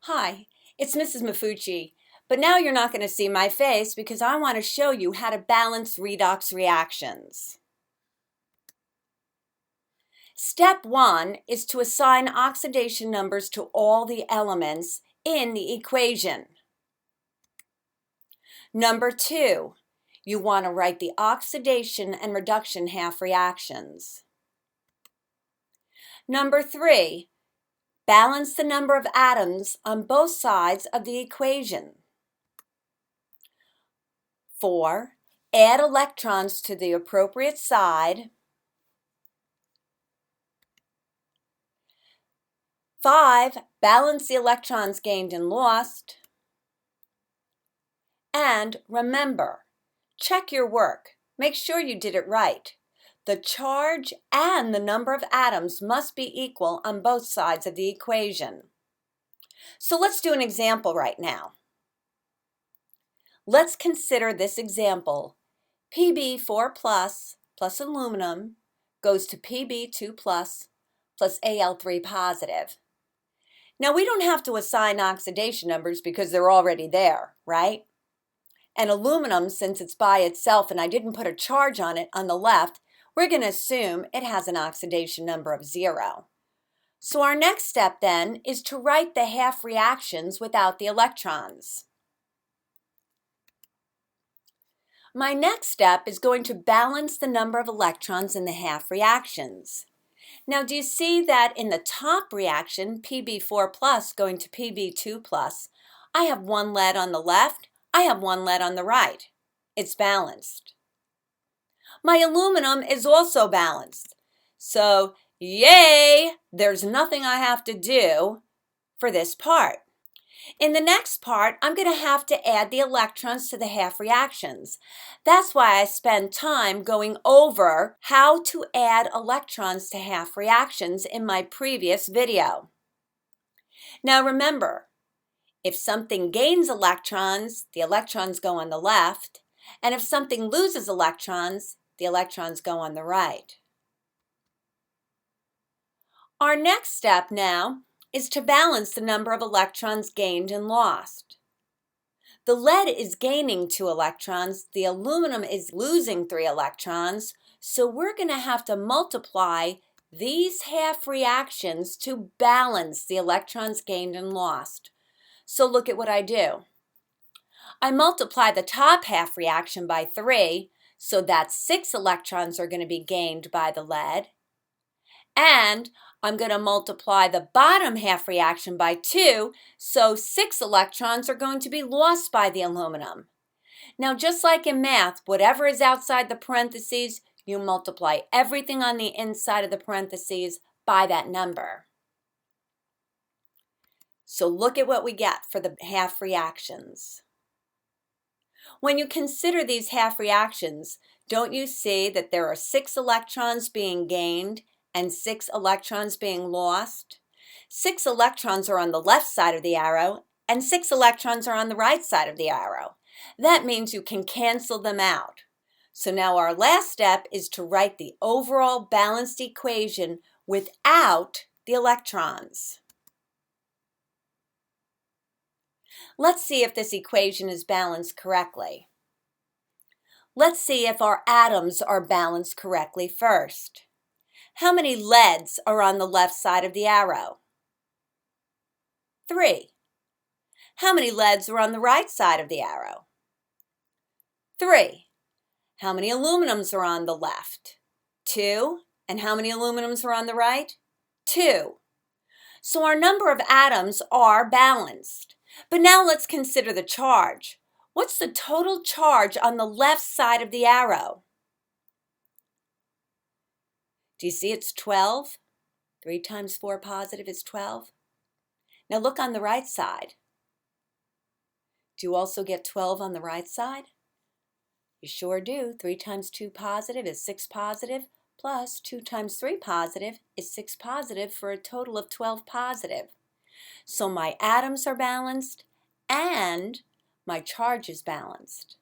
Hi, it's Mrs. Mafucci, but now you're not going to see my face because I want to show you how to balance redox reactions. Step 1 is to assign oxidation numbers to all the elements in the equation. Number 2, you want to write the oxidation and reduction half reactions. Number 3, balance the number of atoms on both sides of the equation. 4, add electrons to the appropriate side. 5, balance the electrons gained and lost. And remember, check your work. Make sure you did it right. The charge and the number of atoms must be equal on both sides of the equation. So let's do an example right now. Let's consider this example. Pb4 plus aluminum goes to Pb2 plus Al3 positive. Now we don't have to assign oxidation numbers because they're already there, right? And aluminum, since it's by itself and I didn't put a charge on it on the left, we're going to assume it has an oxidation number of 0. So our next step then is to write the half reactions without the electrons. My next step is going to balance the number of electrons in the half reactions. Now, do you see that in the top reaction, Pb4 plus going to Pb2 plus, I have one lead on the left, I have one lead on the right. It's balanced. My aluminum is also balanced. So, yay, there's nothing I have to do for this part. In the next part, I'm going to have to add the electrons to the half reactions. That's why I spend time going over how to add electrons to half reactions in my previous video. Now remember, if something gains electrons, the electrons go on the left, and if something loses electrons, the electrons go on the right. Our next step now is to balance the number of electrons gained and lost. The lead is gaining 2 electrons, the aluminum is losing 3 electrons, so we're going to have to multiply these half reactions to balance the electrons gained and lost. So look at what I do. I multiply the top half reaction by 3, so that's 6 electrons are going to be gained by the lead. And I'm going to multiply the bottom half reaction by 2, so 6 electrons are going to be lost by the aluminum. Now, just like in math, whatever is outside the parentheses, you multiply everything on the inside of the parentheses by that number. So look at what we get for the half reactions. When you consider these half reactions, don't you see that there are 6 electrons being gained and 6 electrons being lost? 6 electrons are on the left side of the arrow and 6 electrons are on the right side of the arrow. That means you can cancel them out. So now our last step is to write the overall balanced equation without the electrons. Let's see if this equation is balanced correctly. Let's see if our atoms are balanced correctly first. How many leads are on the left side of the arrow? 3. How many leads are on the right side of the arrow? 3. How many aluminums are on the left? 2. And how many aluminums are on the right? 2. So our number of atoms are balanced. But now let's consider the charge. What's the total charge on the left side of the arrow? Do you see it's 12? 3 times 4 positive is 12. Now look on the right side. Do you also get 12 on the right side? You sure do. 3 times 2 positive is 6 positive, plus 2 times 3 positive is 6 positive for a total of 12 positive. So my atoms are balanced and my charge is balanced.